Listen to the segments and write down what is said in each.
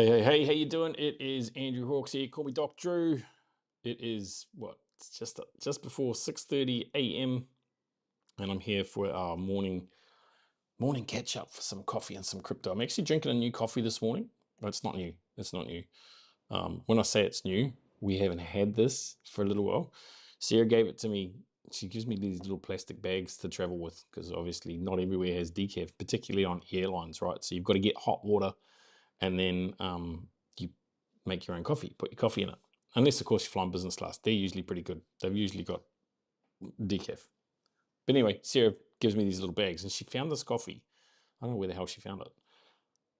Hey, how you doing? It is Andrew Hawks here. Call me Doc Drew. It is what? It's just before 6:30 a.m. and I'm here for our morning catch up for some coffee and some crypto. I'm actually drinking a new coffee this morning. But it's not new. It's not new. When I say it's new, we haven't had this for a little while. Sarah gave it to me. She gives me these little plastic bags to travel with because obviously not everywhere has decaf, particularly on airlines, right? So you've got to get hot water and then you make your own coffee, put your coffee in it. Unless, of course, you fly in business class. They're usually pretty good. They've usually got decaf. But anyway, Sarah gives me these little bags, and she found this coffee. I don't know where the hell she found it,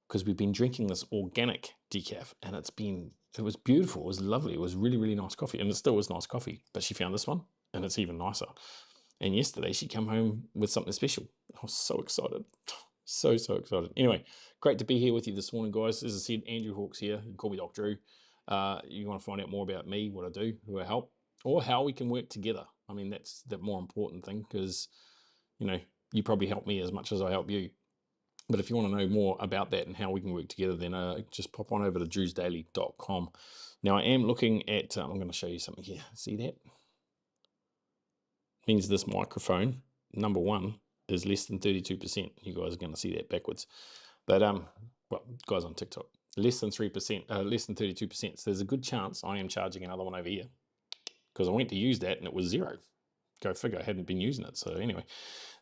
because we've been drinking this organic decaf, and it was beautiful. It was lovely. It was really, really nice coffee, and it still was nice coffee. But she found this one, and it's even nicer. And yesterday, she came home with something special. I was so excited. So excited. Anyway, great to be here with you this morning, guys. As I said, Andrew Hawks here. You can call me Doc Drew. You want to find out more about me, what I do, who I help, or how we can work together. I mean, that's the more important thing, because, you probably help me as much as I help you. But if you want to know more about that and how we can work together, then just pop on over to drewsdaily.com. Now, I am looking at, I'm going to show you something here. See that? Means this microphone, number one, is less than 32%. You guys are going to see that backwards. But, well, guys on TikTok, less than 3%, less than 32%. So there's a good chance I am charging another one over here, because I went to use that and it was zero. Go figure, I hadn't been using it. So anyway,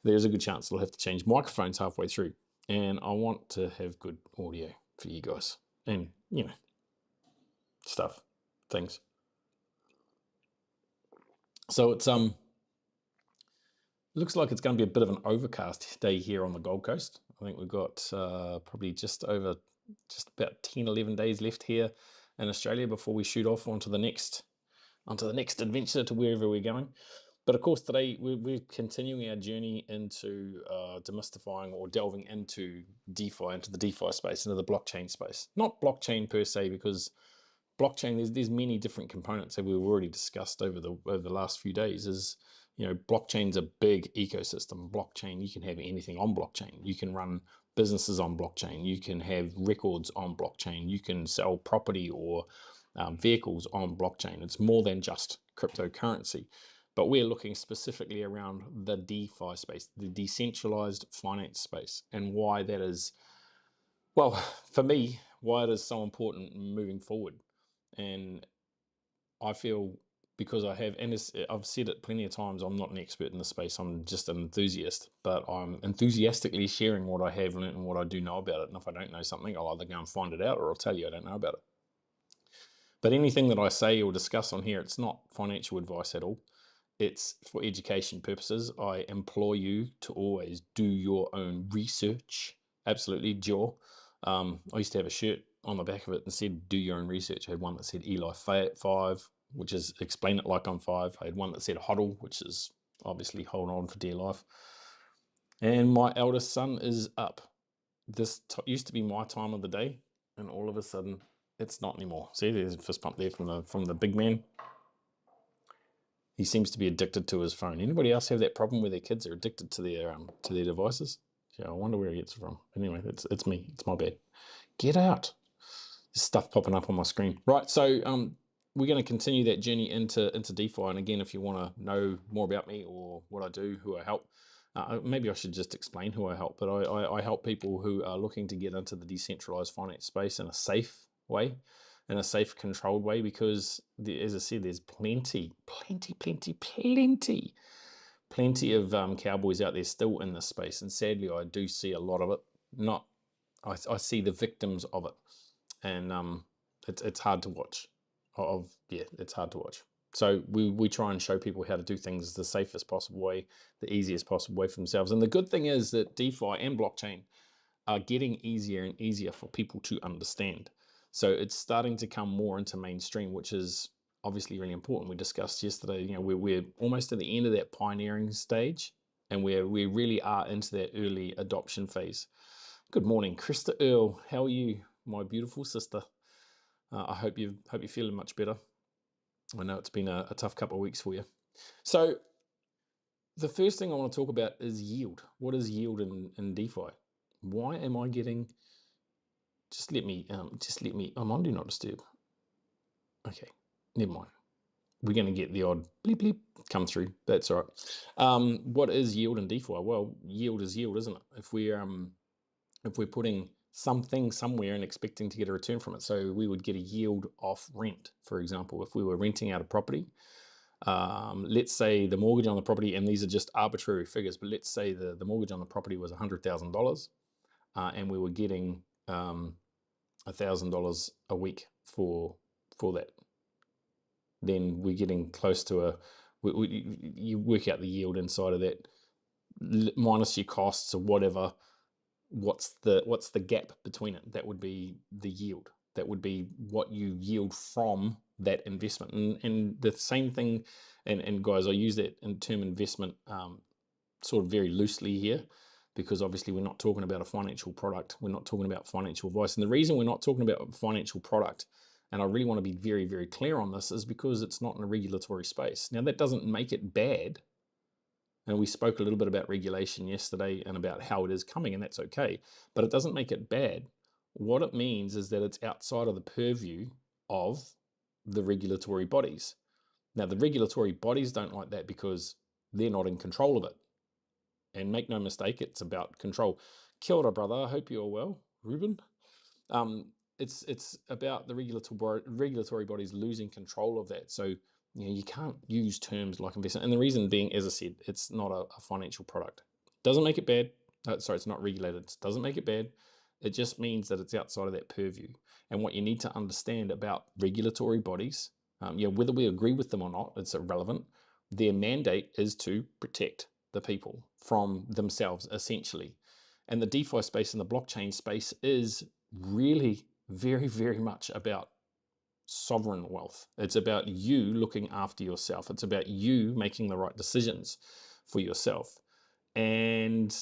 there's a good chance I'll have to change microphones halfway through. And I want to have good audio for you guys. And, stuff, things. So it's looks like it's going to be a bit of an overcast day here on the Gold Coast. I think we've got probably just about 10, 11 days left here in Australia before we shoot off onto the next adventure to wherever we're going. But of course, today we're continuing our journey into demystifying or delving into DeFi, into the DeFi space, into the blockchain space. Not blockchain per se, because blockchain, there's many different components that we've already discussed over the last few days. Blockchain's a big ecosystem. Blockchain, you can have anything on blockchain. You can run businesses on blockchain. You can have records on blockchain. You can sell property or vehicles on blockchain. It's more than just cryptocurrency. But we're looking specifically around the DeFi space, the decentralized finance space, and why that is, well, for me, why it is so important moving forward. And I feel, because I've said it plenty of times, I'm not an expert in the space. I'm just an enthusiast, but I'm enthusiastically sharing what I have learned and what I do know about it. And if I don't know something, I'll either go and find it out, or I'll tell you I don't know about it. But anything that I say or discuss on here, it's not financial advice at all. It's for education purposes. I implore you to always do your own research. Absolutely, Jaw. I used to have a shirt on the back of it that said, "Do your own research." I had one that said Eli 5, which is explain it like I'm 5. I had one that said HODL, which is obviously hold on for dear life. And my eldest son is up. This used to be my time of the day, and all of a sudden, it's not anymore. See, there's a fist pump there from the big man. He seems to be addicted to his phone. Anybody else have that problem where their kids are addicted to their devices? Yeah, I wonder where he gets it from. Anyway, it's me. It's my bad. Get out. There's stuff popping up on my screen. Right, so we're going to continue that journey into DeFi. And again, if you want to know more about me or what I do, who I help, maybe I should just explain who I help. But I help people who are looking to get into the decentralized finance space in a safe way, in a safe, controlled way, because as I said, there's plenty of cowboys out there still in this space, and sadly, I do see a lot of it. I see the victims of it, and it's hard to watch. It's hard to watch. So we try and show people how to do things the safest possible way, the easiest possible way for themselves. And the good thing is that DeFi and blockchain are getting easier and easier for people to understand. So it's starting to come more into mainstream, which is obviously really important. We discussed yesterday, we're almost at the end of that pioneering stage, and we really are into that early adoption phase. Good morning, Krista Earl. How are you, my beautiful sister? I hope you're feeling much better. I know it's been a tough couple of weeks for you. So the first thing I want to talk about is yield. What is yield in DeFi? Why am I getting just let me, I'm on Do Not Disturb. Okay, never mind. We're going to get the odd bleep bleep come through. That's all right. What is yield in DeFi? Well, yield is yield, isn't it? If we're putting something somewhere and expecting to get a return from it, so we would get a yield off rent, for example, if we were renting out a property. Let's say the mortgage on the property, and these are just arbitrary figures, but let's say the mortgage on the property was $100,000, and we were getting $1,000 a week for that. Then we're getting close to you work out the yield inside of that minus your costs or whatever. What's the gap between it? That would be the yield. That would be what you yield from that investment. And the same thing, and guys, I use that in term investment sort of very loosely here, because obviously we're not talking about a financial product. We're not talking about financial advice. And the reason we're not talking about a financial product, and I really want to be very, very clear on this, is because it's not in a regulatory space. Now, that doesn't make it bad. And we spoke a little bit about regulation yesterday and about how it is coming, and that's okay. But it doesn't make it bad. What it means is that it's outside of the purview of the regulatory bodies. Now, the regulatory bodies don't like that because they're not in control of it. And make no mistake, it's about control. Kia ora, brother. I hope you're well, Ruben. It's about the regulatory bodies losing control of that. So you can't use terms like investment. And the reason being, as I said, it's not a financial product. Doesn't make it bad. Sorry, it's not regulated. It doesn't make it bad. It just means that it's outside of that purview. And what you need to understand about regulatory bodies, whether we agree with them or not, it's irrelevant. Their mandate is to protect the people from themselves, essentially. And the DeFi space and the blockchain space is really very, very much about sovereign wealth. It's about you looking after yourself. It's about you making the right decisions for yourself. And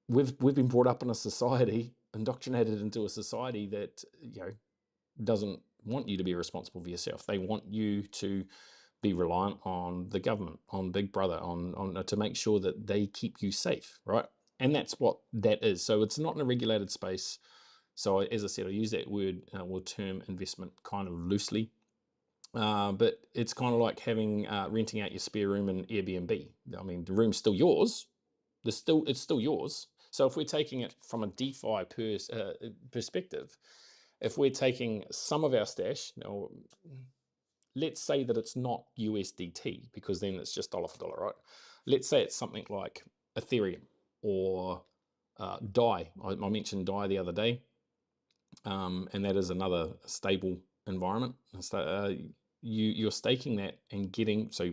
we've been brought up in a society, indoctrinated into a society that doesn't want you to be responsible for yourself. They want you to be reliant on the government, on Big Brother, on to make sure that they keep you safe, right? And that's what that is. So it's not in a regulated space. So as I said, I use that word term investment kind of loosely, but it's kind of like having renting out your spare room in Airbnb. I mean, the room's still yours. It's still yours. So if we're taking it from a DeFi perspective, if we're taking some of our stash, let's say that it's not USDT, because then it's just dollar for dollar, right? Let's say it's something like Ethereum or DAI. I mentioned DAI the other day, and that is another stable environment. You're staking that and getting, so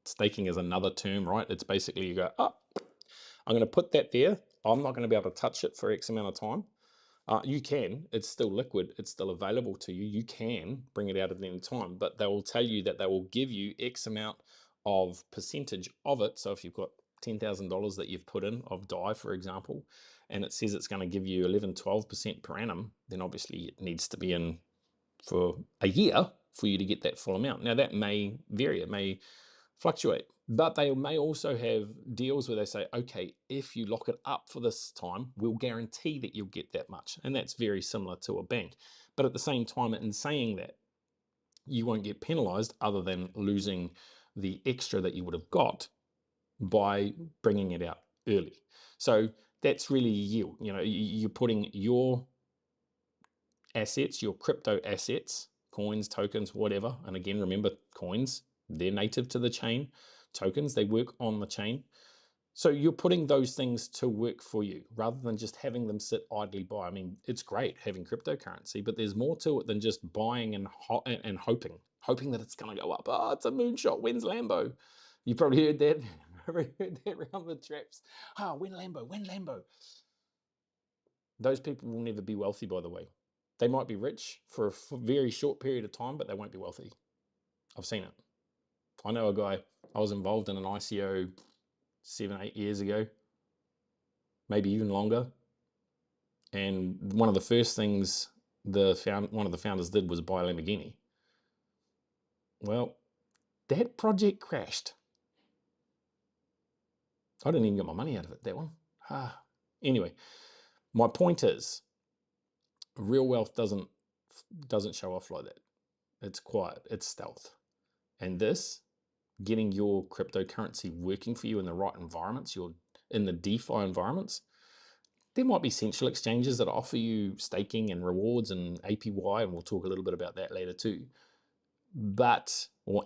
staking is another term, right? It's basically you go, I'm going to put that there. I'm not going to be able to touch it for X amount of time. You can, it's still liquid, it's still available to you. You can bring it out at any time, but they will tell you that they will give you X amount of percentage of it. So if you've got $10,000 that you've put in of DAI, for example, and it says it's going to give you 11-12% per annum, then obviously it needs to be in for a year for you to get that full amount. Now that may vary, it may fluctuate, but they may also have deals where they say, okay, if you lock it up for this time, we'll guarantee that you'll get that much. And that's very similar to a bank. But at the same time, in saying that, you won't get penalized other than losing the extra that you would have got by bringing it out early. So that's really yield. You're putting your assets, your crypto assets, coins, tokens, whatever. And again, remember, coins, they're native to the chain. Tokens, they work on the chain. So you're putting those things to work for you rather than just having them sit idly by. I mean, it's great having cryptocurrency, but there's more to it than just buying and hoping that it's going to go up. Oh, it's a moonshot. When's Lambo? You probably heard that. Heard that around the traps. When Lambo? Those people will never be wealthy, by the way. They might be rich for a very short period of time, but they won't be wealthy. I've seen it. I know a guy, I was involved in an ICO 7-8 years ago, maybe even longer. And one of the first things one of the founders did was buy a Lamborghini. Well, that project crashed. I didn't even get my money out of it, that one. Anyway, my point is, Real wealth doesn't show off like that. It's quiet, it's stealth. And this, getting your cryptocurrency working for you in the right environments, you're in the DeFi environments, there might be central exchanges that offer you staking and rewards and APY, and we'll talk a little bit about that later too.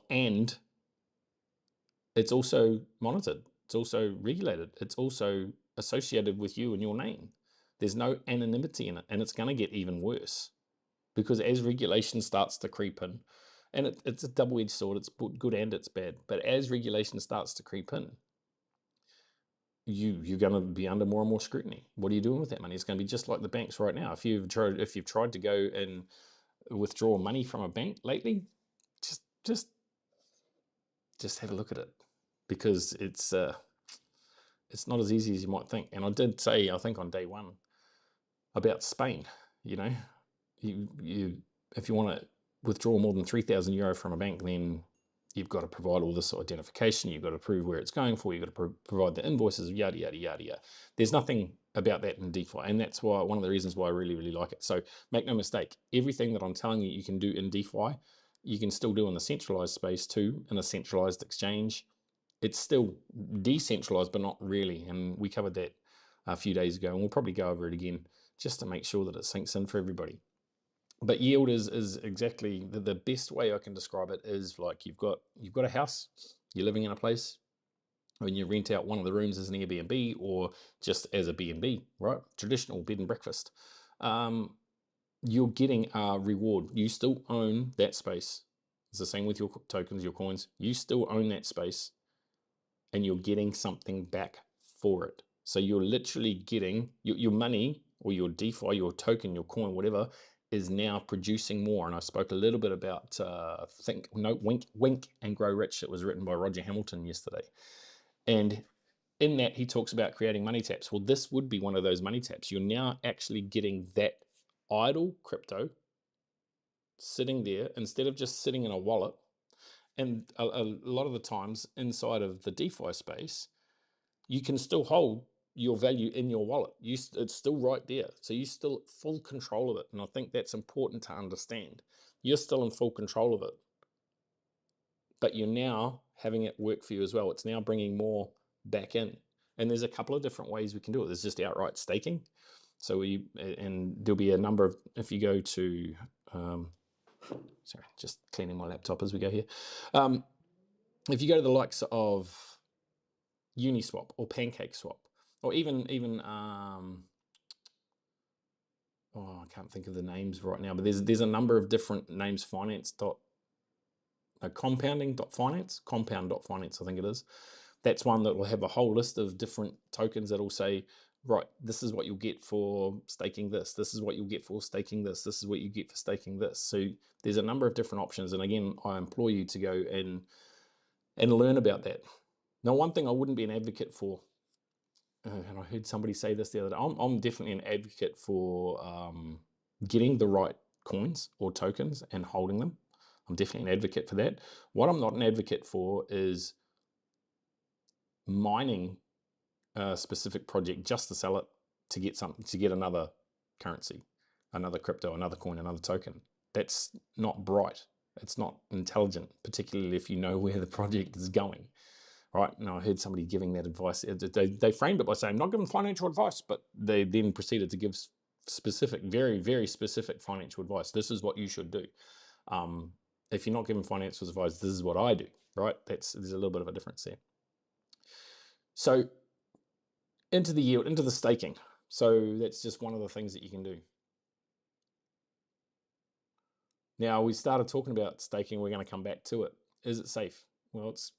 And it's also monitored, it's also regulated, it's also associated with you and your name. There's no anonymity in it, and it's going to get even worse because as regulation starts to creep in, and it's a double-edged sword, it's good and it's bad, but as regulation starts to creep in, you're going to be under more and more scrutiny. What are you doing with that money? It's going to be just like the banks right now. If you've tried to go and withdraw money from a bank lately, just have a look at it, because it's not as easy as you might think. And I did say, I think on day one, about Spain. You know, you if you want to withdraw more than 3,000 euro from a bank, then you've got to provide all this sort of identification. You've got to prove where it's going for. You've got to provide the invoices, yada, yada, yada, yada. There's nothing about that in DeFi. And that's why one of the reasons why I really, really like it. So make no mistake, everything that I'm telling you you can do in DeFi, you can still do in the centralized space too, in a centralized exchange. It's still decentralized, but not really. And we covered that a few days ago, and we'll probably go over it again just to make sure that it sinks in for everybody. But yield is exactly the best way I can describe it is like you've got a house, you're living in a place, when you rent out one of the rooms as an Airbnb or just as a B&B, right? Traditional bed and breakfast. You're getting a reward. You still own that space. It's the same with your tokens, your coins. You still own that space, and you're getting something back for it. So you're literally getting your money or your DeFi, your token, your coin, whatever, is now producing more. And I spoke a little bit about Wink and Grow Rich. It was written by Roger Hamilton yesterday. And in that, he talks about creating money taps. Well, this would be one of those money taps. You're now actually getting that idle crypto sitting there instead of just sitting in a wallet. And a lot of the times inside of the DeFi space, you can still hold your value in your wallet. It's still right there. So you're still full control of it. And I think that's important to understand. You're still in full control of it, but you're now having it work for you as well. It's now bringing more back in. And there's a couple of different ways we can do it. There's just outright staking. So and there'll be a number of, if you go to, sorry, just cleaning my laptop as we go here. If you go to the likes of Uniswap or PancakeSwap, or even I can't think of the names right now, but there's a number of different names. Compound.finance, I think it is. That's one that will have a whole list of different tokens that will say, right, this is what you'll get for staking this. This is what you'll get for staking this. This is what you get for staking this. So there's a number of different options. And again, I implore you to go and learn about that. Now, one thing I wouldn't be an advocate for, and I heard somebody say this the other day, I'm definitely an advocate for getting the right coins or tokens and holding them. I'm definitely an advocate for that. What I'm not an advocate for is mining a specific project just to sell it to get something, to get another currency, another crypto, another coin, another token. That's not bright. It's not intelligent, particularly if you know where the project is going. Right. Now, I heard somebody giving that advice. They framed it by saying, not giving financial advice, but they then proceeded to give specific, very, very specific financial advice. This is what you should do. If you're not giving financial advice, this is what I do. Right. There's a little bit of a difference there. So into the yield, into the staking. So that's just one of the things that you can do. Now, we started talking about staking. We're going to come back to it. Is it safe? Well, it's,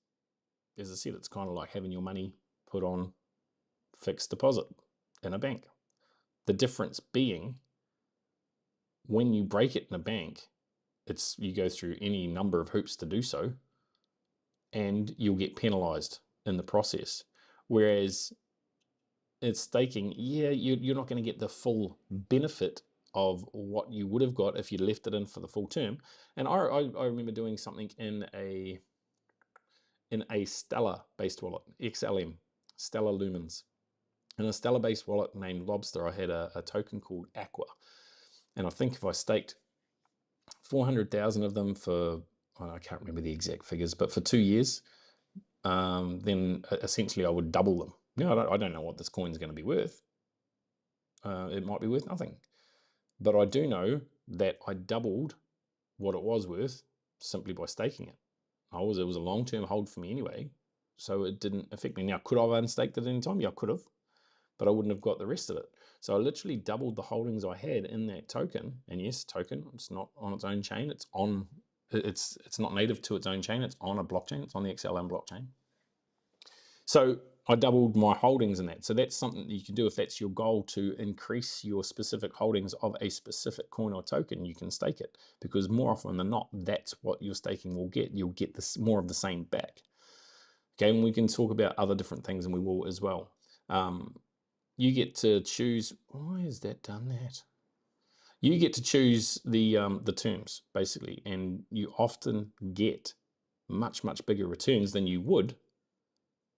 as I said, it's kind of like having your money put on fixed deposit in a bank. The difference being, when you break it in a bank, you go through any number of hoops to do so, and you'll get penalized in the process. Whereas it's staking, yeah, you're not going to get the full benefit of what you would have got if you left it in for the full term. And I remember doing something in a Stellar-based wallet, XLM, Stellar Lumens. In a Stellar-based wallet named Lobster, I had a token called Aqua. And I think if I staked 400,000 of them for, I can't remember the exact figures, but for 2 years, then essentially I would double them. Now, I don't know what this coin's going to be worth. It might be worth nothing. But I do know that I doubled what it was worth simply by staking it. It was a long-term hold for me anyway, so it didn't affect me. Now, could I have unstaked it at any time? Yeah, I could have, but I wouldn't have got the rest of it. So I literally doubled the holdings I had in that token. And yes, token, it's not on its own chain. It's not native to its own chain. It's on a blockchain. It's on the XLM blockchain. So I doubled my holdings in that. So that's something that you can do if that's your goal, to increase your specific holdings of a specific coin or token. You can stake it, because more often than not, that's what your staking will get. You'll get this more of the same back. Okay, and we can talk about other different things, and we will as well. You get to choose. Why has that done that? You get to choose the terms basically, and you often get much bigger returns than you would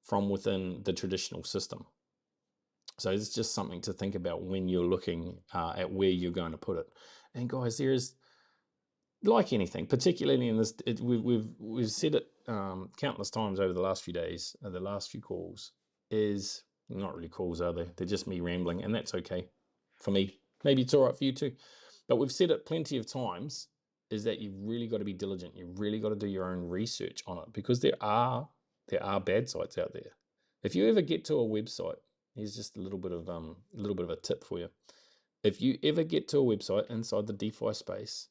from within the traditional system. So it's just something to think about when you're looking at where you're going to put it. And guys, there is, like anything, particularly in this, we've said it countless times over the last few days, the last few calls, is not really calls, are they? They're just me rambling, and that's okay for me. Maybe it's all right for you too. But we've said it plenty of times, is that you've really got to be diligent. You've really got to do your own research on it, because there are bad sites out there. If you ever get to a website, here's just a little bit of a tip for you. If you ever get to a website inside the DeFi space,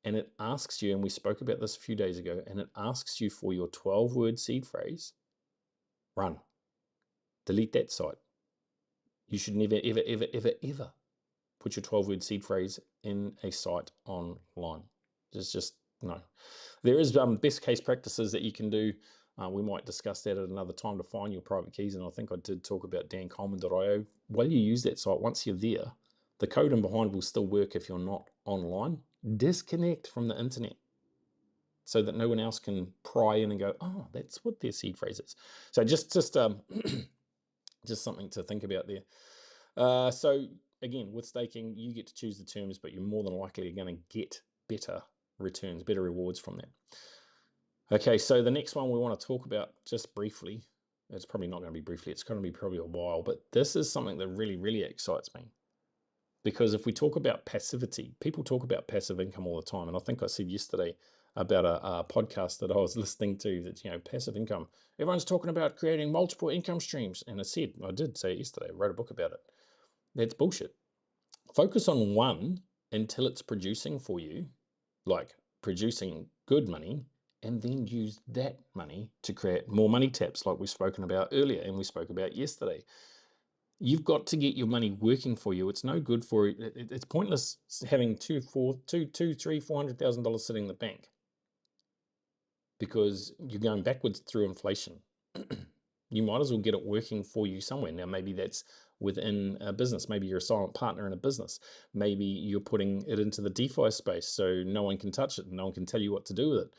and it asks you, and we spoke about this a few days ago, and it asks you for your 12-word seed phrase, run. Delete that site. You should never, ever, ever, ever, ever put your 12-word seed phrase in a site online. Just no. There is best case practices that you can do. We might discuss that at another time, to find your private keys. And I think I did talk about dancoleman.io. While you use that site, once you're there, the code in behind will still work if you're not online. Disconnect from the internet so that no one else can pry in and go, oh, that's what their seed phrase is. So just something to think about there. So again, with staking, you get to choose the terms, but you're more than likely going to get better returns, better rewards from that. Okay, so the next one we want to talk about just briefly, it's probably not going to be briefly, it's going to be probably a while, but this is something that really, really excites me. Because if we talk about passivity, people talk about passive income all the time. And I think I said yesterday about a podcast that I was listening to that, passive income. Everyone's talking about creating multiple income streams. And I did say it yesterday, I wrote a book about it. That's bullshit. Focus on one until it's producing for you, like producing good money, and then use that money to create more money taps, like we've spoken about earlier and we spoke about yesterday. You've got to get your money working for you. It's no good for it's pointless having $400,000 sitting in the bank, because you're going backwards through inflation. You might as well get it working for you somewhere. Now, maybe that's within a business. Maybe you're a silent partner in a business. Maybe you're putting it into the DeFi space so no one can touch it and no one can tell you what to do with it.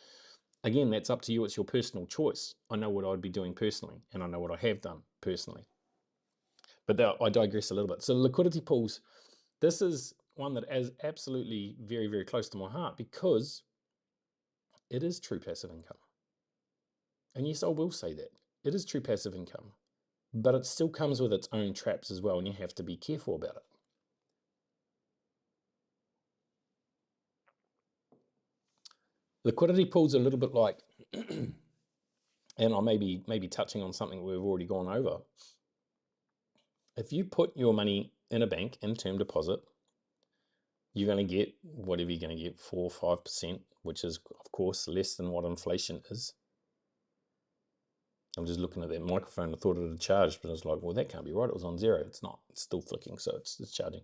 Again, that's up to you. It's your personal choice. I know what I'd be doing personally, and I know what I have done personally. But I digress a little bit. So liquidity pools, this is one that is absolutely very, very close to my heart, because it is true passive income. And yes, I will say that. It is true passive income, but it still comes with its own traps as well, and you have to be careful about it. Liquidity pools are a little bit like, and I may be touching on something we've already gone over. If you put your money in a bank in term deposit, you're going to get whatever you're going to get, 4 or 5%, which is, of course, less than what inflation is. I'm just looking at that microphone. I thought it had charged, but I was like, well, that can't be right. It was on 0. It's not. It's still flicking, so it's charging.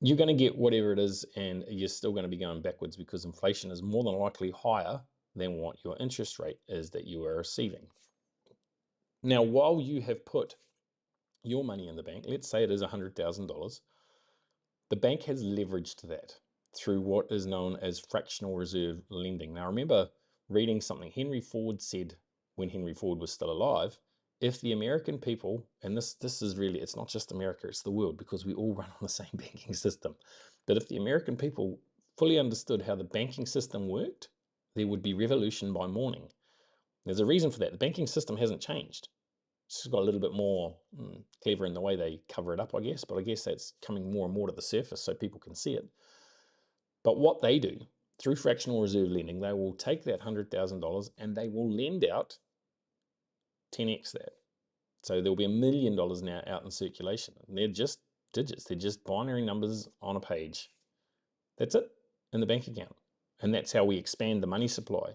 You're going to get whatever it is, and you're still going to be going backwards, because inflation is more than likely higher than what your interest rate is that you are receiving. Now, while you have put your money in the bank, let's say it is $100,000, the bank has leveraged that through what is known as fractional reserve lending. Now, remember reading something Henry Ford said when Henry Ford was still alive. If the American people, and this is really, it's not just America, it's the world, because we all run on the same banking system. that if the American people fully understood how the banking system worked, there would be revolution by morning. There's a reason for that. The banking system hasn't changed. It's just got a little bit more clever in the way they cover it up, I guess. But I guess that's coming more and more to the surface so people can see it. But what they do through fractional reserve lending, they will take that $100,000 and they will lend out 10x that. So there'll be $1 million now out in circulation. And they're just digits. They're just binary numbers on a page. That's it in the bank account. And that's how we expand the money supply.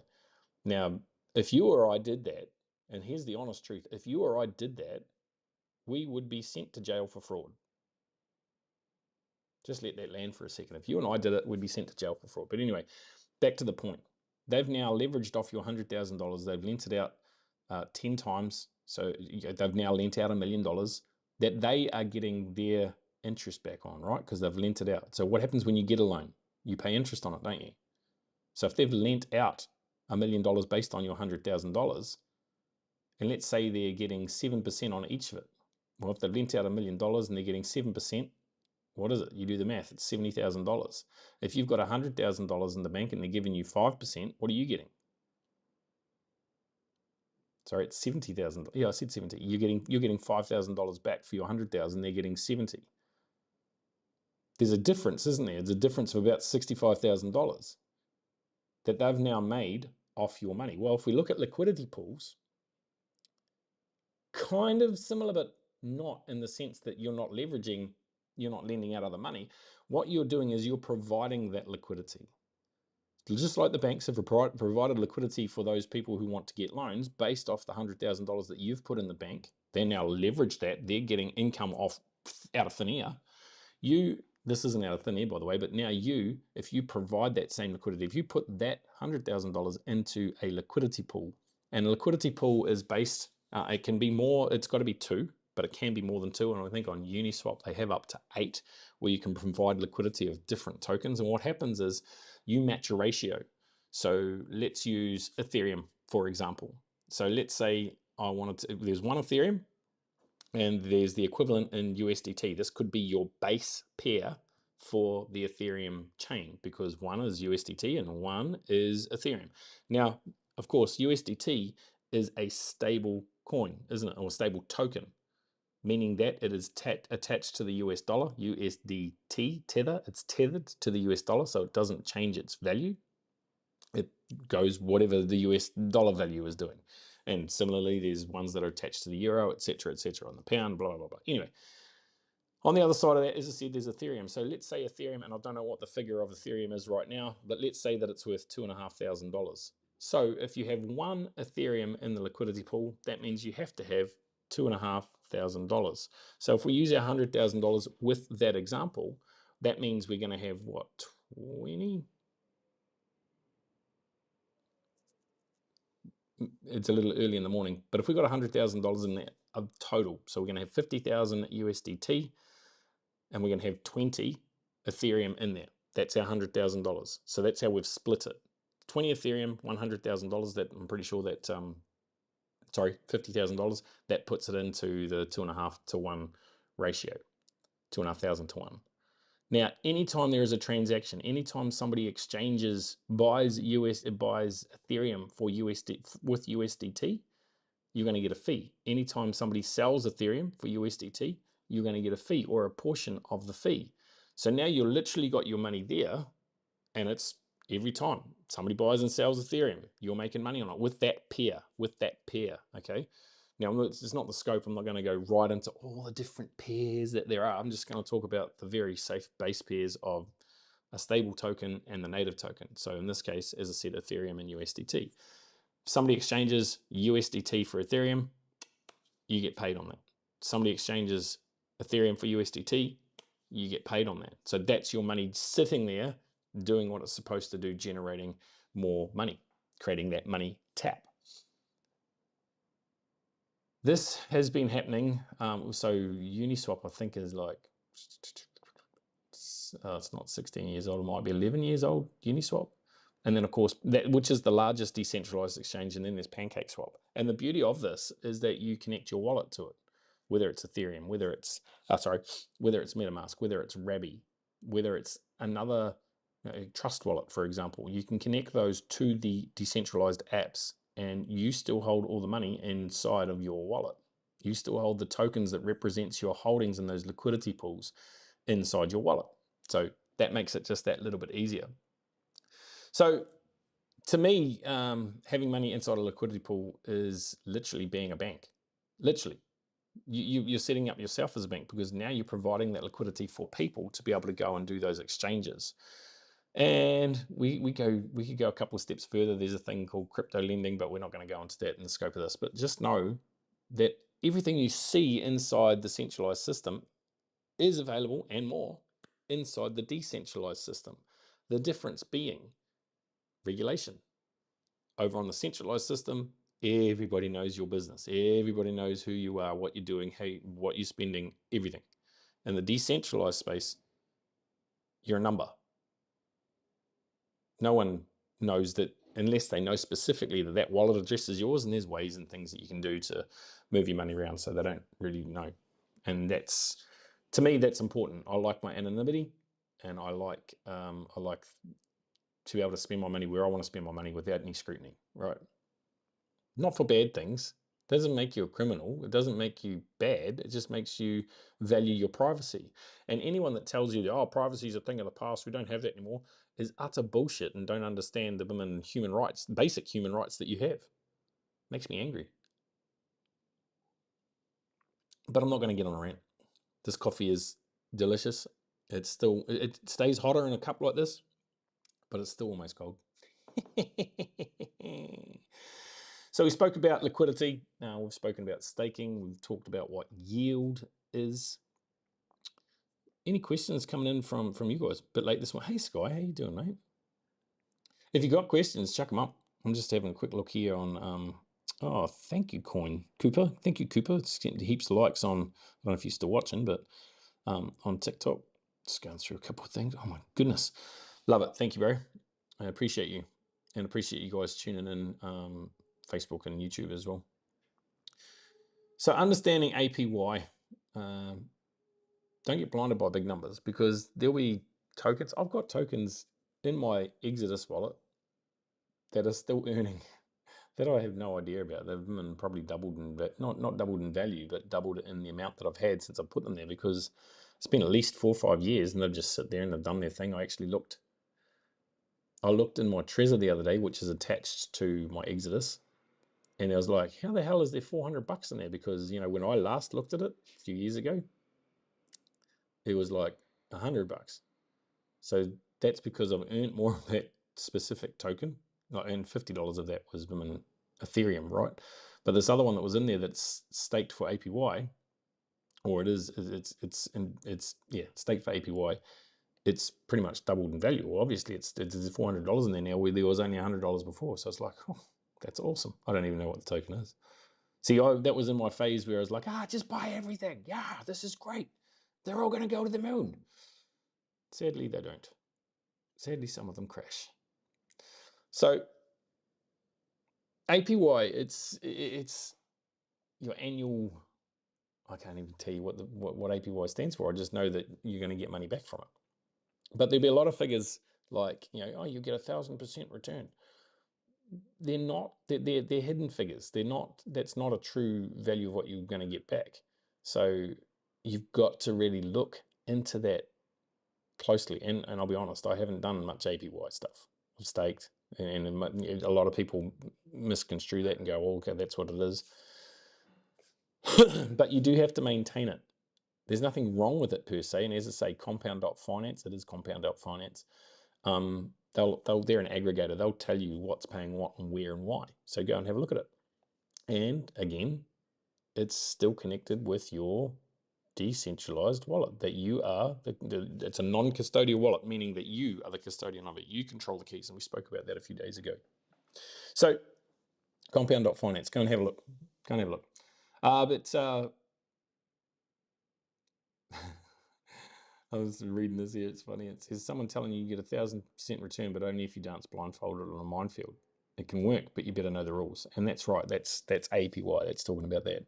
Now, if you or I did that, and here's the honest truth, if you or I did that, we would be sent to jail for fraud. Just let that land for a second. If you and I did it, we'd be sent to jail for fraud. But anyway, back to the point. They've now leveraged off your $100,000. They've lent it out 10 times. So they've now lent out $1 million that they are getting their interest back on, right? Because they've lent it out. So what happens when you get a loan? You pay interest on it, don't you? So if they've lent out $1 million based on your $100,000, and let's say they're getting 7% on each of it. Well, if they've lent out $1 million and they're getting 7%, what is it? You do the math, it's $70,000. If you've got $100,000 in the bank and they're giving you 5%, what are you getting? Sorry, it's 70,000. Yeah, I said 70. You're getting $5,000 back for your 100,000. They're getting 70. There's a difference, isn't there? There's a difference of about $65,000 that they've now made off your money. Well, if we look at liquidity pools, kind of similar, but not in the sense that you're not leveraging, you're not lending out other money. What you're doing is you're providing that liquidity. Just like the banks have provided liquidity for those people who want to get loans based off the $100,000 that you've put in the bank, they now leverage that. They're getting income out of thin air. This isn't out of thin air, by the way, but now if you provide that same liquidity, if you put that $100,000 into a liquidity pool, and a liquidity pool is based, it can be more, it's got to be 2, but it can be more than 2. And I think on Uniswap, they have up to 8 where you can provide liquidity of different tokens. And what happens is you match a ratio. So let's use Ethereum, for example. So let's say there's one Ethereum, and there's the equivalent in USDT. This could be your base pair for the Ethereum chain because one is USDT and one is Ethereum. Now, of course, USDT is a stable coin, isn't it? Or a stable token, meaning that it is attached to the US dollar, USDT tether. It's tethered to the US dollar, so it doesn't change its value. It goes whatever the US dollar value is doing. And similarly, there's ones that are attached to the euro, etc., on the pound, blah, blah, blah. Anyway, on the other side of that, as I said, there's Ethereum. So let's say Ethereum, and I don't know what the figure of Ethereum is right now, but let's say that it's worth $2,500. So if you have one Ethereum in the liquidity pool, that means you have to have $2,500. So if we use our $100,000 with that example, that means we're going to have what, 20? It's a little early in the morning, but if we got $100,000 in there of total, so we're going to have 50,000 USDT, and we're going to have 20 Ethereum in there. That's our $100,000. So that's how we've split it. 20 Ethereum, $100,000. That I'm pretty sure that $50,000. That puts it into the 2.5 to 1 ratio, 2,500 to 1. Now, anytime there is a transaction, anytime somebody buys Ethereum with USDT, you're going to get a fee. Anytime somebody sells Ethereum for USDT, you're going to get a fee or a portion of the fee. So now you've literally got your money there, and it's every time somebody buys and sells Ethereum, you're making money on it with that pair, okay? Now, it's not the scope. I'm not going to go right into all the different pairs that there are. I'm just going to talk about the very safe base pairs of a stable token and the native token. So in this case, as I said, Ethereum and USDT. If somebody exchanges USDT for Ethereum, you get paid on that. Somebody exchanges Ethereum for USDT, you get paid on that. So that's your money sitting there doing what it's supposed to do, generating more money, creating that money tap. This has been happening. So Uniswap, I think, is like, it's not 16 years old. It might be 11 years old, Uniswap. And then, of course, which is the largest decentralized exchange. And then there's PancakeSwap. And the beauty of this is that you connect your wallet to it, whether it's Ethereum, whether it's MetaMask, whether it's Rabby, whether it's another Trust Wallet, for example. You can connect those to the decentralized apps, and you still hold all the money inside of your wallet. You still hold the tokens that represents your holdings in those liquidity pools inside your wallet. So that makes it just that little bit easier. So to me, having money inside a liquidity pool is literally being a bank. Literally, you're setting up yourself as a bank, because now you're providing that liquidity for people to be able to go and do those exchanges. And we could go a couple of steps further. There's a thing called crypto lending, but we're not going to go into that in the scope of this. But just know that everything you see inside the centralized system is available and more inside the decentralized system. The difference being regulation. Over on the centralized system, everybody knows your business. Everybody knows who you are, what you're doing, what you're spending, everything. In the decentralized space, you're a number. No one knows that unless they know specifically that that wallet address is yours, and there's ways and things that you can do to move your money around, so they don't really know. And that's, to me, that's important. I like my anonymity, and I like to be able to spend my money where I want to spend my money without any scrutiny, right? Not for bad things. It doesn't make you a criminal. It doesn't make you bad. It just makes you value your privacy. And anyone that tells you, oh, privacy is a thing of the past, we don't have that anymore, is utter bullshit and don't understand the women human rights, basic human rights that you have. Makes me angry. But I'm not going to get on a rant. This coffee is delicious. It stays hotter in a cup like this, but it's still almost cold. So we spoke about liquidity. We've spoken about staking. We've talked about what yield is. Any questions coming in from you guys? A bit late this one. Hey Sky, how you doing, mate? If you got questions, chuck them up. I'm just having a quick look here on. Oh, thank you, Coin Cooper. Thank you, Cooper. It's getting heaps of likes on. I don't know if you're still watching, but on TikTok, just going through a couple of things. Oh my goodness, love it. Thank you, Barry. I appreciate you, and appreciate you guys tuning in. Facebook and YouTube as well. So understanding APY, don't get blinded by big numbers, because there'll be tokens. I've got tokens in my Exodus wallet that are still earning that I have no idea about. They've been probably doubled in, not doubled in value, but doubled in the amount that I've had since I put them there, because it's been at least 4 or 5 years and they've just sit there and they've done their thing. I looked in my Trezor the other day, which is attached to my Exodus. And I was like, how the hell is there $400 in there? Because, when I last looked at it a few years ago, it was like $100. So that's because I've earned more of that specific token. I earned $50 of that was in Ethereum, right? But this other one that was in there that's staked for APY, or it's staked for APY. It's pretty much doubled in value. Well, obviously it's $400 in there now, where there was only $100 before. So it's like, oh, that's awesome. I don't even know what the token is. See, that was in my phase where I was like, just buy everything. Yeah, this is great. They're all going to go to the moon. Sadly, they don't. Sadly, some of them crash. So APY, it's your annual. I can't even tell you what APY stands for. I just know that you're going to get money back from it. But there'll be a lot of figures like, you get 1,000% return. They're not. They're hidden figures. They're not. That's not a true value of what you're going to get back. So you've got to really look into that closely. And I'll be honest, I haven't done much APY stuff. I've staked, and a lot of people misconstrue that and go, well, okay, that's what it is. But you do have to maintain it. There's nothing wrong with it per se. And as I say, compound.finance, it is compound.finance. They're an aggregator. They'll tell you what's paying what and where and why. So go and have a look at it. And again, it's still connected with your decentralized wallet that you are. It's a non-custodial wallet, meaning that you are the custodian of it. You control the keys, and we spoke about that a few days ago. So compound.finance, go and have a look. I was reading this here. It's funny. It says someone telling you get 1,000% return, but only if you dance blindfolded on a minefield. It can work, but you better know the rules. And that's right. That's APY. That's talking about that.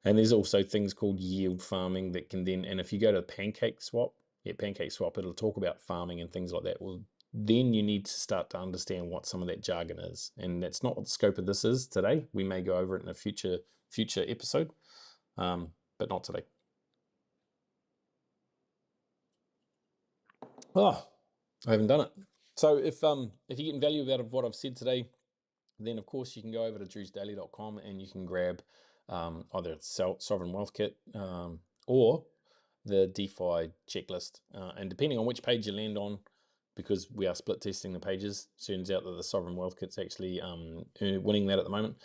And there's also things called yield farming that can then. And if you go to Pancake Swap, Pancake Swap, it'll talk about farming and things like that. Well, then you need to start to understand what some of that jargon is. And that's not what the scope of this is today. We may go over it in a future episode, but not today. Oh, I haven't done it. So if you're getting value out of what I've said today, then of course you can go over to drewsdaily.com and you can grab either Sovereign Wealth Kit or the DeFi checklist. And depending on which page you land on, because we are split testing the pages, turns out that the Sovereign Wealth Kit's actually winning that at the moment.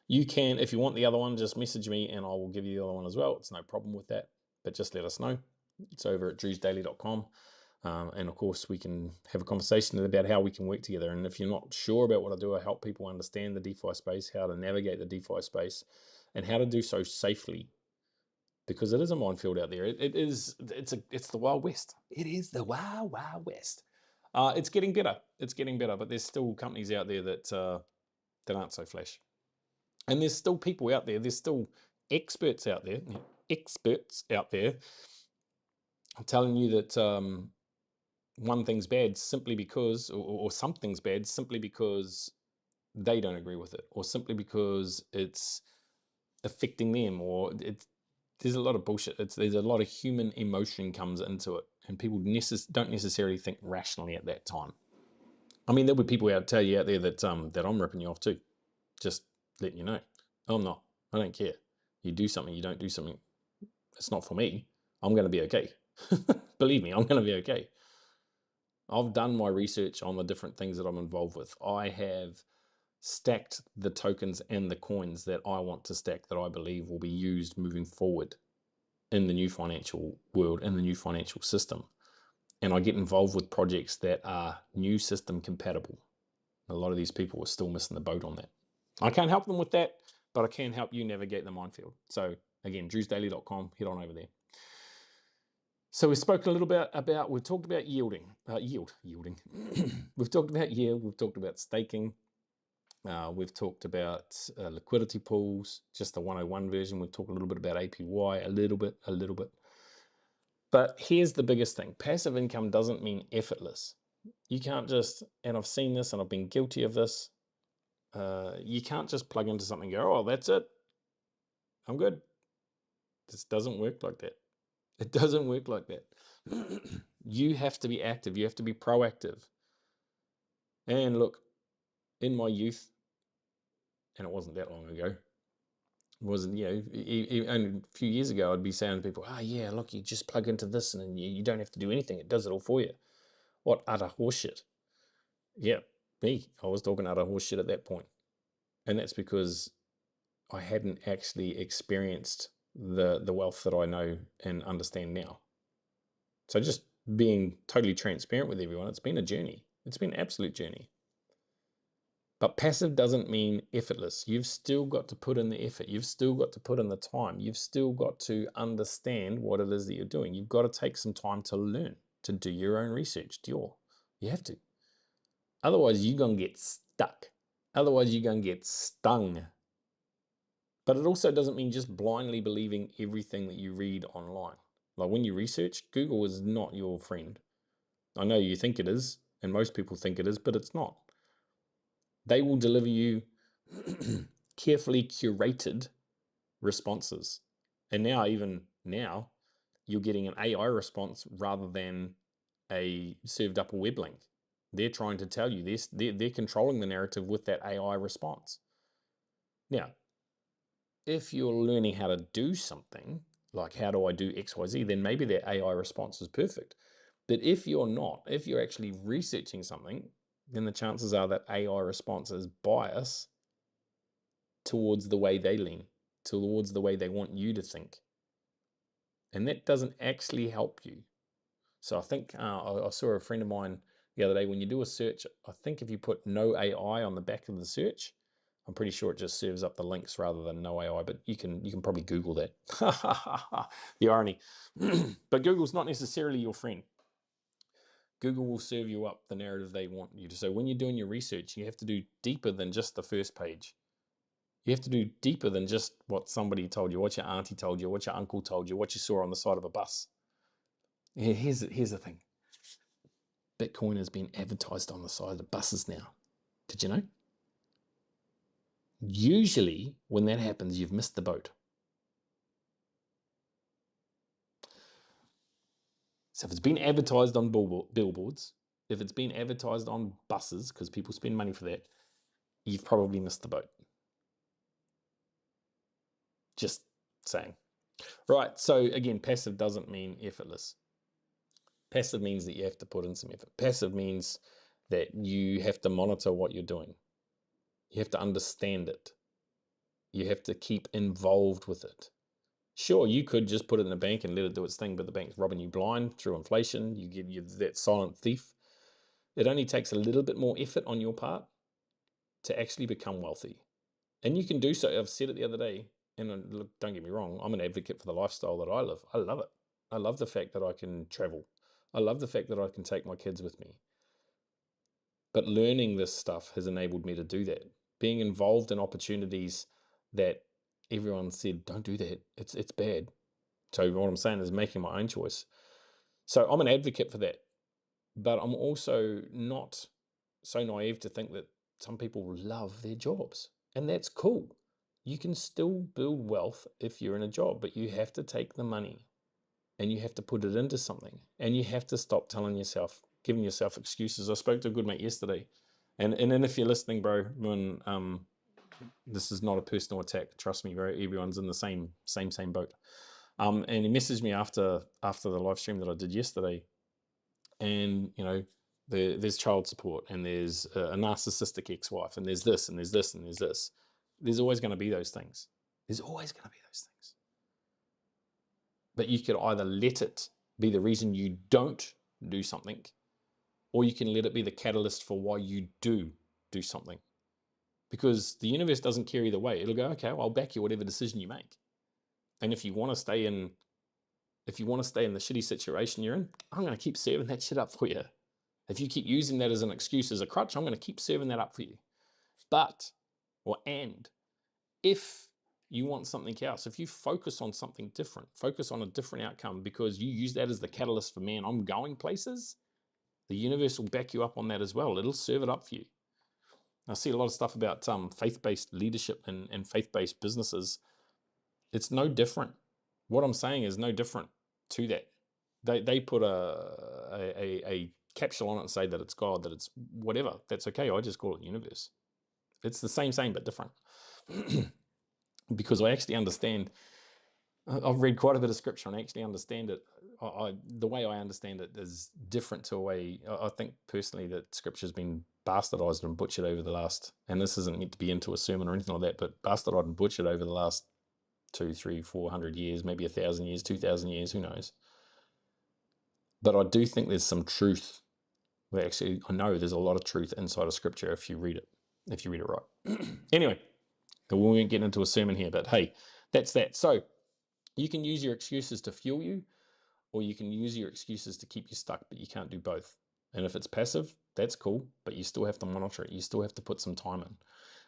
You can, if you want the other one, just message me and I will give you the other one as well. It's no problem with that, but just let us know. It's over at drewsdaily.com. And of course, we can have a conversation about how we can work together. And if you're not sure about what I do, I help people understand the DeFi space, how to navigate the DeFi space, and how to do so safely. Because it is a minefield out there. It's the Wild West. It is the Wild West. It's getting better. It's getting better, but there's still companies out there that aren't so flash. And there's still people out there. There's still experts out there. Telling you that one thing's bad simply because, or something's bad simply because they don't agree with it, or simply because it's affecting them, or there's a lot of bullshit. There's a lot of human emotion comes into it, and people don't necessarily think rationally at that time. I mean, there'll be people tell you out there that that I'm ripping you off too. Just letting you know. I'm not. I don't care. You do something, you don't do something. It's not for me. I'm going to be okay. Believe me, I'm going to be okay. I've done my research on the different things that I'm involved with. I have stacked the tokens and the coins that I want to stack that I believe will be used moving forward in the new financial world, in the new financial system. And I get involved with projects that are new system compatible. A lot of these people are still missing the boat on that. I can't help them with that, but I can help you navigate the minefield. So again, drewsdaily.com, head on over there. So we've spoken a little bit about, we've talked about yielding. We've talked about yield, we've talked about staking. We've talked about liquidity pools, just the 101 version. We've talked a little bit about APY, a little bit. But here's the biggest thing. Passive income doesn't mean effortless. You can't just, and I've seen this and I've been guilty of this, you can't just plug into something and go, oh, that's it. I'm good. This doesn't work like that. It doesn't work like that. You have to be active. You have to be proactive. And look, in my youth, and it wasn't that long ago, wasn't, only a few years ago, I'd be saying to people, yeah, look, you just plug into this and you don't have to do anything. It does it all for you. What utter horseshit. Yeah, me. I was talking utter horseshit at that point. And that's because I hadn't actually experienced the wealth that I know and understand now. So just being totally transparent with everyone, it's been a journey. It's been an absolute journey. But passive doesn't mean effortless. You've still got to put in the effort. You've still got to put in the time. You've still got to understand what it is that you're doing. You've got to take some time to learn, to do your own research. You have to. Otherwise, you're going to get stuck. Otherwise, you're going to get stung. But it also doesn't mean just blindly believing everything that you read online. Like when you research, Google is not your friend. I know you think it is, and most people think it is, but it's not. They will deliver you carefully curated responses. And even now, you're getting an AI response rather than a served up a web link. They're trying to tell you this. They're controlling the narrative with that AI response. Now, if you're learning how to do something, like how do I do XYZ, then maybe that AI response is perfect. But if you're not, if you're actually researching something, then the chances are that AI response is biased towards the way they lean, towards the way they want you to think. And that doesn't actually help you. So I think I saw a friend of mine the other day, when you do a search, I think if you put no AI on the back of the search, I'm pretty sure it just serves up the links rather than no AI, but you can probably Google that. The irony. But Google's not necessarily your friend. Google will serve you up the narrative they want you to. So when you're doing your research, you have to do deeper than just the first page. You have to do deeper than just what somebody told you, what your auntie told you, what your uncle told you, what you saw on the side of a bus. Here's the thing. Bitcoin has been advertised on the side of buses now. Did you know? Usually, when that happens, you've missed the boat. So if it's been advertised on billboards, if it's been advertised on buses, because people spend money for that, you've probably missed the boat. Just saying. Right, so again, passive doesn't mean effortless. Passive means that you have to put in some effort. Passive means that you have to monitor what you're doing. You have to understand it. You have to keep involved with it. Sure, you could just put it in the bank and let it do its thing, but the bank's robbing you blind through inflation. You're that silent thief. It only takes a little bit more effort on your part to actually become wealthy. And you can do so. I've said it the other day, and look, don't get me wrong, I'm an advocate for the lifestyle that I live. I love it. I love the fact that I can travel. I love the fact that I can take my kids with me. But learning this stuff has enabled me to do that. Being involved in opportunities that everyone said, don't do that, it's bad. So what I'm saying is making my own choice. So I'm an advocate for that. But I'm also not so naive to think that some people love their jobs. And that's cool. You can still build wealth if you're in a job, but you have to take the money and you have to put it into something. And you have to stop giving yourself excuses. I spoke to a good mate yesterday. And if you're listening, bro, when this is not a personal attack, trust me, bro, everyone's in the same boat. And he messaged me after the live stream that I did yesterday. And, there's child support, and there's a narcissistic ex-wife, and there's this, and there's this, and there's this. There's always going to be those things. There's always going to be those things. But you could either let it be the reason you don't do something, or you can let it be the catalyst for why you do something. Because the universe doesn't care either way. It'll go, okay, well, I'll back you whatever decision you make. And if you want to stay in the shitty situation you're in, I'm going to keep serving that shit up for you. If you keep using that as an excuse, as a crutch, I'm going to keep serving that up for you. And if you want something else, if you focus on something different, focus on a different outcome because you use that as the catalyst for, man, I'm going places, the universe will back you up on that as well. It'll serve it up for you. I see a lot of stuff about faith-based leadership and faith-based businesses. It's no different. What I'm saying is no different to that. They put a capsule on it and say that it's God, that it's whatever. That's okay. I just call it universe. It's the same but different. Because I actually understand. I've read quite a bit of scripture and I actually understand it. The way I understand it is different to a way. I think personally that scripture has been bastardized and butchered over the last, and this isn't meant to be into a sermon or anything like that, but bastardized and butchered over the last 200, 300, 400 years, maybe 1,000 years, 2,000 years, who knows. But I do think there's some truth. Well, actually, I know there's a lot of truth inside of scripture if you read it right. Anyway, we won't get into a sermon here, but hey, that's that. So you can use your excuses to fuel you, or you can use your excuses to keep you stuck, but you can't do both. And if it's passive, that's cool, but you still have to monitor it. You still have to put some time in.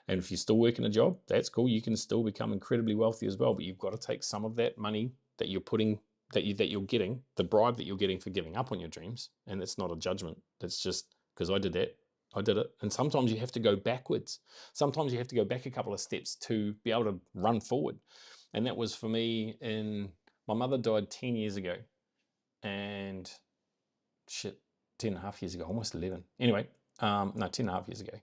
And if you're still working a job, that's cool. You can still become incredibly wealthy as well, but you've got to take some of that money that you're putting, that you're getting, the bribe that you're getting for giving up on your dreams. And it's not a judgment. That's just because I did that. I did it. And sometimes you have to go backwards. Sometimes you have to go back a couple of steps to be able to run forward. And that was for me my mother died 10 years ago. And 10 and a half years ago, almost 11. Anyway, no, 10 and a half years ago.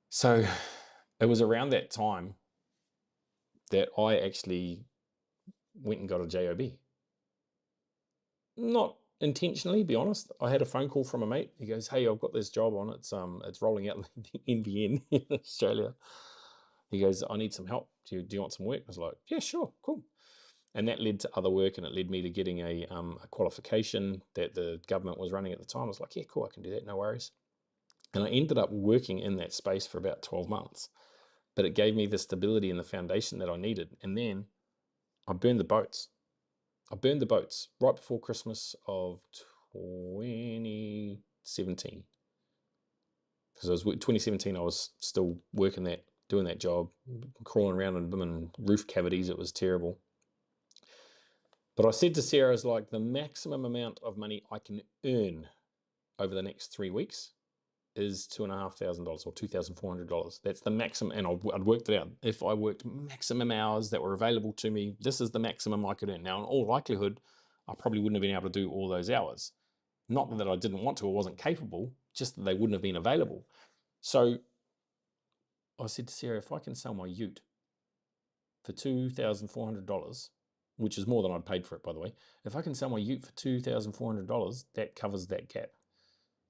So it was around that time that I actually went and got a job. Not intentionally, be honest. I had a phone call from a mate. He goes, "Hey, I've got this job on. It's rolling out the NBN in Australia." He goes, "I need some help. Do you want some work?" I was like, "Yeah, sure, cool." And that led to other work, and it led me to getting a qualification that the government was running at the time. I was like, "Yeah, cool, I can do that, no worries." And I ended up working in that space for about 12 months. But it gave me the stability and the foundation that I needed. And then I burned the boats. I burned the boats right before Christmas of 2017. Because 2017, I was still working doing that job, crawling around in roof cavities. It was terrible. But I said to Sarah, is like the maximum amount of money I can earn over the next 3 weeks is $2,500 or $2,400. That's the maximum. And I'd worked it out. If I worked maximum hours that were available to me, this is the maximum I could earn. Now, in all likelihood, I probably wouldn't have been able to do all those hours. Not that I didn't want to or wasn't capable, just that they wouldn't have been available. So I said to Sarah, if I can sell my ute for $2,400, which is more than I'd paid for it, by the way, if I can sell my ute for $2,400, that covers that gap.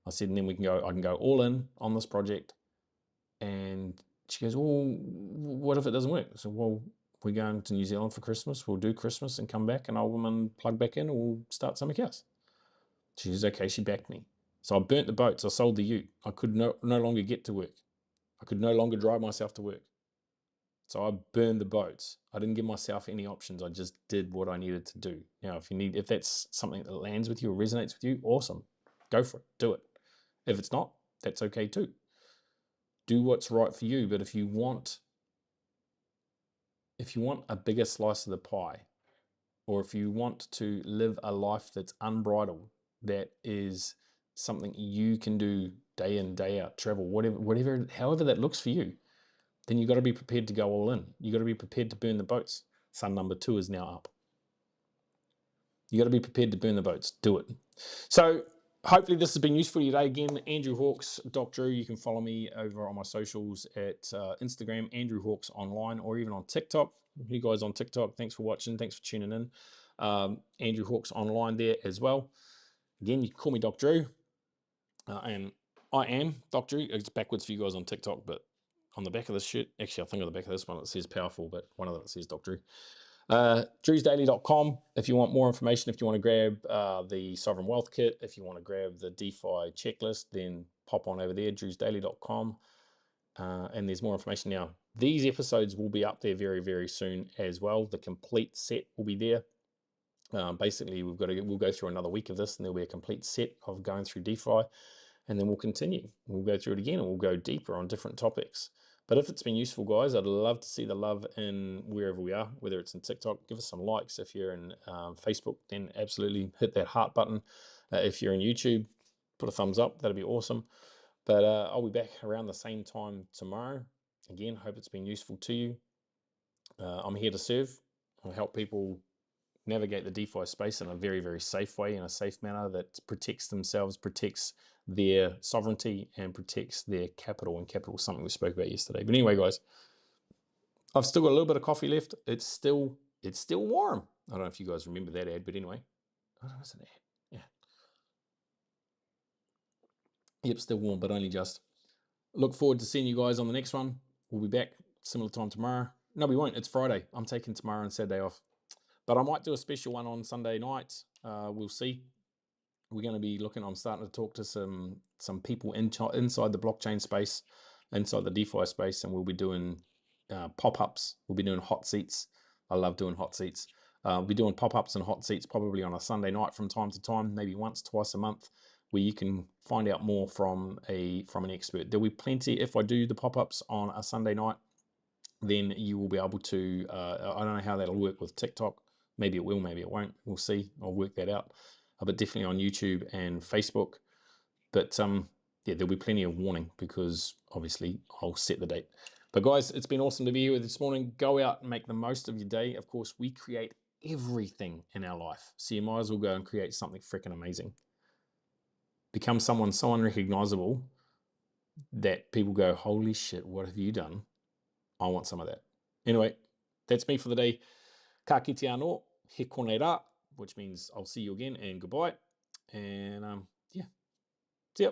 I said, and then I can go all in on this project. And she goes, well, what if it doesn't work? So, well, we're going to New Zealand for Christmas. We'll do Christmas and come back, and I'll plug back in, and we'll start something else. She says, okay, she backed me. So I burnt the boats. I sold the ute. I could no longer get to work. I could no longer drive myself to work. So I burned the boats. I didn't give myself any options. I just did what I needed to do. Now, if that's something that lands with you or resonates with you, awesome. Go for it. Do it. If it's not, that's okay too. Do what's right for you. But if you want a bigger slice of the pie, or if you want to live a life that's unbridled, that is something you can do day in, day out, travel, whatever, however that looks for you, then you've got to be prepared to go all in. You've got to be prepared to burn the boats. Sun number 2 is now up. You got to be prepared to burn the boats. Do it. So hopefully this has been useful today. Again, Andrew Hawks, Doc Drew. You can follow me over on my socials at Instagram, Andrew Hawks Online, or even on TikTok. You guys on TikTok, thanks for watching. Thanks for tuning in. Andrew Hawks Online there as well. Again, you can call me Doc Drew. And I am Doc Drew. It's backwards for you guys on TikTok, but on the back of this shirt, actually, I think on the back of this one, it says powerful, but one of them says Doc Drew. drewsdaily.com if you want more information. If you want to grab the Sovereign Wealth Kit, if you want to grab the DeFi checklist, then pop on over there, drewsdaily.com. And there's more information now. These episodes will be up there very, very soon as well. The complete set will be there. Basically, we'll go through another week of this, and there'll be a complete set of going through DeFi, and then we'll continue. We'll go through it again, and we'll go deeper on different topics. But if it's been useful, guys, I'd love to see the love in wherever we are, whether it's in TikTok, give us some likes. If you're in Facebook, then absolutely hit that heart button. If you're in YouTube, put a thumbs up. That'd be awesome. But I'll be back around the same time tomorrow. Again, hope it's been useful to you. I'm here to serve. I'll help people navigate the DeFi space in a very, very safe way, in a safe manner that protects themselves, protects their sovereignty, and protects their capital. And capital is something we spoke about yesterday. But anyway, guys, I've still got a little bit of coffee left. It's still warm. I don't know if you guys remember that ad, but anyway. I don't know, it's an ad. Yeah. Yep, still warm, but only just. Look forward to seeing you guys on the next one. We'll be back similar time tomorrow. No, we won't. It's Friday. I'm taking tomorrow and Saturday off. But I might do a special one on Sunday night. We'll see. We're going to be looking. I'm starting to talk to some people inside the blockchain space, inside the DeFi space, and we'll be doing pop-ups. We'll be doing hot seats. I love doing hot seats. We'll be doing pop-ups and hot seats probably on a Sunday night from time to time, maybe once, twice a month, where you can find out more from an expert. There'll be plenty. If I do the pop-ups on a Sunday night, then you will be able to. I don't know how that'll work with TikTok. Maybe it will, maybe it won't. We'll see. I'll work that out. But definitely on YouTube and Facebook. But yeah, there'll be plenty of warning because obviously I'll set the date. But guys, it's been awesome to be here this morning. Go out and make the most of your day. Of course, we create everything in our life. So you might as well go and create something freaking amazing. Become someone so unrecognizable that people go, holy shit, what have you done? I want some of that. Anyway, that's me for the day. Ka kite anō, he kone rā, which means I'll see you again and goodbye. And yeah, see ya.